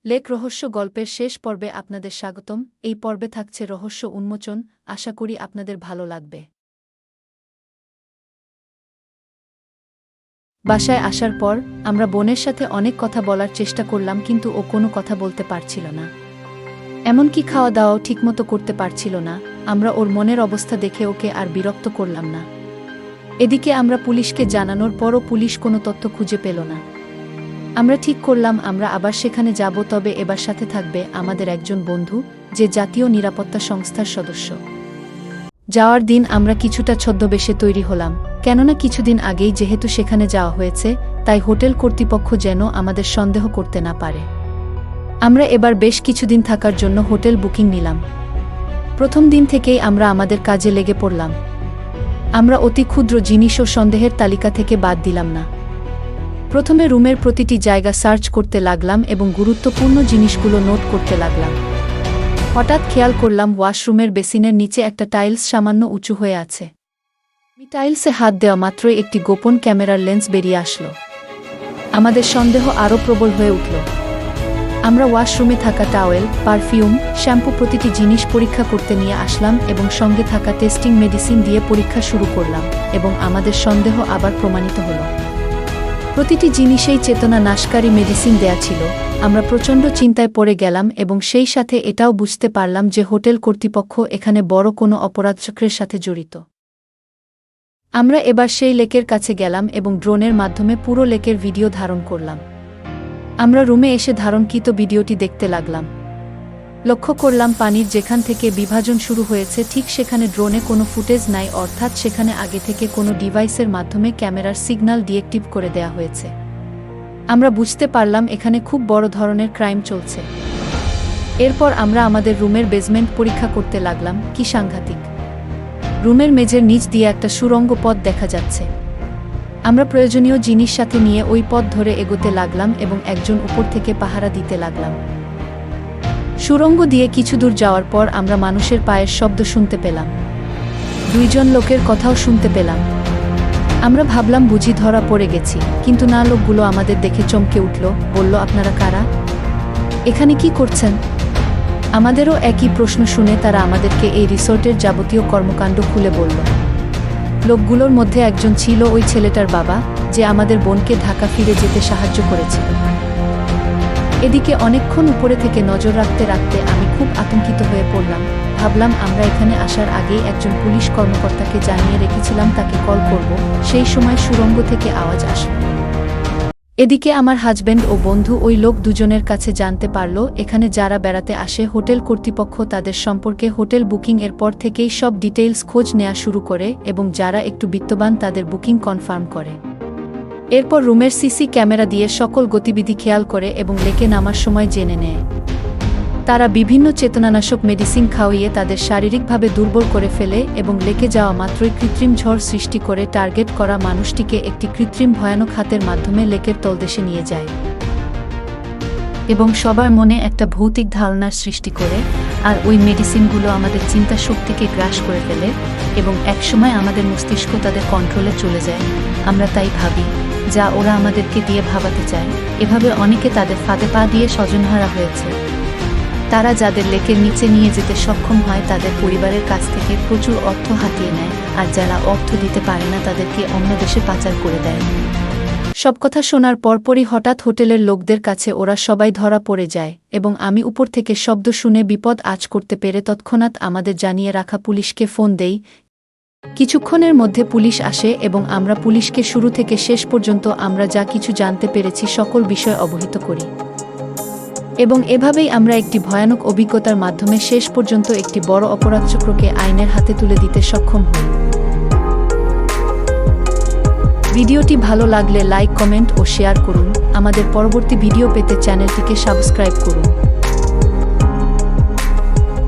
Lake রহস্য গল্পের শেষ পর্বে আপনাদের স্বাগতম। এই পর্বে থাকছে রহস্য উন্মোচন। আশা করি আপনাদের ভালো লাগবে। বাসায় আসার পর আমরা বোনের সাথে অনেক কথা বলার চেষ্টা করলাম, কিন্তু ও কোনো কথা বলতে পারছিল না। এমনকি খাওয়া দাওয়াও ঠিকমতো করতে পারছিল না। আমরা ওর মনের অবস্থা দেখে ওকে আর বিরক্ত করলাম না। এদিকে আমরা পুলিশকে জানানোর পরও পুলিশ কোনো তথ্য খুঁজে পেল না। আমরা ঠিক করলাম আমরা আবার সেখানে যাব, তবে এবার সাথে থাকবে আমাদের একজন বন্ধু, যে জাতীয় নিরাপত্তা সংস্থার সদস্য। যাওয়ার দিন আমরা কিছুটা ছদ্মবেশে তৈরি হলাম, কেননা কিছুদিন আগেই যেহেতু সেখানে যাওয়া হয়েছে, তাই হোটেল কর্তৃপক্ষ যেন আমাদের সন্দেহ করতে না পারে। আমরা এবার বেশ কিছুদিন থাকার জন্য হোটেল বুকিং নিলাম। প্রথম দিন থেকেই আমরা আমাদের কাজে লেগে পড়লাম। আমরা অতি ক্ষুদ্র জিনিস ও সন্দেহের তালিকা থেকে বাদ দিলাম না। প্রথমে রুমের প্রতিটি জায়গা সার্চ করতে লাগলাম এবং গুরুত্বপূর্ণ জিনিসগুলো নোট করতে লাগলাম। হঠাৎ খেয়াল করলাম ওয়াশরুমের বেসিনের নিচে একটা টাইলস সামান্য উঁচু হয়ে আছে। টাইলসে হাত দেওয়া মাত্রই একটি গোপন ক্যামেরার লেন্স বেরিয়ে আসলো। আমাদের সন্দেহ আরও প্রবল হয়ে উঠল। আমরা ওয়াশরুমে থাকা টাওয়েল, পারফিউম, শ্যাম্পু প্রতিটি জিনিস পরীক্ষা করতে নিয়ে আসলাম এবং সঙ্গে থাকা টেস্টিং মেডিসিন দিয়ে পরীক্ষা শুরু করলাম, এবং আমাদের সন্দেহ আবার প্রমাণিত হলো। প্রতিটি জিনিসেই চেতনা নাশকারী মেডিসিন দেয়া ছিল। আমরা প্রচণ্ড চিন্তায় পড়ে গেলাম এবং সেই সাথে এটাও বুঝতে পারলাম যে হোটেল কর্তৃপক্ষ এখানে বড় কোনো অপরাধচক্রের সাথে জড়িত। আমরা এবার সেই লেকের কাছে গেলাম এবং ড্রোনের মাধ্যমে পুরো লেকের ভিডিও ধারণ করলাম। আমরা রুমে এসে ধারণকৃত ভিডিওটি দেখতে লাগলাম। লক্ষ্য করলাম পানির যেখান থেকে বিভাজন শুরু হয়েছে ঠিক সেখানে ড্রোনে কোনো ফুটেজ নাই, অর্থাৎ সেখানে আগে থেকে কোনো ডিভাইসের মাধ্যমে ক্যামেরার সিগন্যাল ডিএক্টিভ করে দেয়া হয়েছে। আমরা বুঝতে পারলাম এখানে খুব বড় ধরনের ক্রাইম চলছে। এরপর আমরা আমাদের রুমের বেসমেন্ট পরীক্ষা করতে লাগলাম। কি সাংঘাতিক! রুমের মেঝের নিচ দিয়ে একটা সুড়ঙ্গ পথ দেখা যাচ্ছে। আমরা প্রয়োজনীয় জিনিস সাথে নিয়ে ওই পথ ধরে এগোতে লাগলাম এবং একজন উপর থেকে পাহারা দিতে লাগলাম। সুড়ঙ্গ দিয়ে কিছু দূর যাওয়ার পর আমরা মানুষের পায়ের শব্দ শুনতে পেলাম। দুইজন লোকের কথাও শুনতে পেলাম। আমরা ভাবলাম বুঝি ধরা পড়ে গেছি, কিন্তু না, লোকগুলো আমাদের দেখে চমকে উঠল, বলল, আপনারা কারা? এখানে কি করছেন? আমাদেরও একই প্রশ্ন শুনে তারা আমাদেরকে এই রিসোর্টের যাবতীয় কর্মকাণ্ড খুলে বলল। লোকগুলোর মধ্যে একজন ছিল ওই ছেলেটার বাবা, যে আমাদের বোনকে ঢাকা ফিরে যেতে সাহায্য করেছিল। এদিকে অনেকক্ষণ উপরে থেকে নজর রাখতে রাখতে আমি খুব আতঙ্কিত হয়ে পড়লাম। ভাবলাম আমরা এখানে আসার আগেই একজন পুলিশ কর্মকর্তাকে জানিয়ে রেখেছিলাম তাকে কল করব, সেই সময় সুড়ঙ্গ থেকে আওয়াজ আসলো। এদিকে আমার হাজবেন্ড ও বন্ধু ওই লোক দুজনের কাছে জানতে পারল এখানে যারা বেড়াতে আসে হোটেল কর্তৃপক্ষ তাদের সম্পর্কে হোটেল বুকিং এর পর থেকেই সব ডিটেইলস খোঁজ নেওয়া শুরু করে এবং যারা একটু বিত্তবান তাদের বুকিং কনফার্ম করে। এরপর রুমের সিসি ক্যামেরা দিয়ে সকল গতিবিধি খেয়াল করে এবং লেকে নামার সময় জেনে নেয়। তারা বিভিন্ন চেতনানাশক মেডিসিন খাওয়িয়ে তাদের শারীরিকভাবে দুর্বল করে ফেলে এবং লেকে যাওয়া মাত্রই কৃত্রিম ঝড় সৃষ্টি করে টার্গেট করা মানুষটিকে একটি কৃত্রিম ভয়ানক হাতের মাধ্যমে লেকের তলদেশে নিয়ে যায় এবং সবার মনে একটা ভৌতিক ধারণার সৃষ্টি করে। আর ওই মেডিসিনগুলো আমাদের চিন্তা শক্তিকে গ্রাস করে ফেলে এবং একসময় আমাদের মস্তিষ্ক তাদের কন্ট্রোলে চলে যায়। আমরা তাই ভাবি যা ওরা আমাদেরকে দিয়ে ভাবাতে চায়। এভাবে অনেকে তাদের ফাঁদে পা দিয়ে স্বজনহারা হয়েছে। তারা যাদের লেকের নিচে নিয়ে যেতে সক্ষম হয় তাদের পরিবারের কাছ থেকে প্রচুর অর্থ হাতিয়ে নেয়, আর যারা অর্থ দিতে পারে না তাদেরকে অন্য দেশে পাচার করে দেয়। সব কথা শোনার পরপরই হঠাৎ হোটেলের লোকদের কাছে ওরা সবাই ধরা পড়ে যায় এবং আমি উপর থেকে শব্দ শুনে বিপদ আঁচ করতে পেরে তৎক্ষণাৎ আমাদের জানিয়ে রাখা পুলিশকে ফোন দেই। কিছুক্ষণের মধ্যে পুলিশ আসে এবং আমরা পুলিশকে শুরু থেকে শেষ পর্যন্ত আমরা যা কিছু জানতে পেরেছি সকল বিষয় অবহিত করি এবং এভাবেই আমরা একটি ভয়ানক অভিজ্ঞতার মাধ্যমে শেষ পর্যন্ত একটি বড় অপরাধচক্রকে আইনের হাতে তুলে দিতে সক্ষম হই। ভিডিওটি ভালো লাগলে লাইক, কমেন্ট ও শেয়ার করুন। আমাদের পরবর্তী ভিডিও পেতে চ্যানেলটিকে সাবস্ক্রাইব করুন।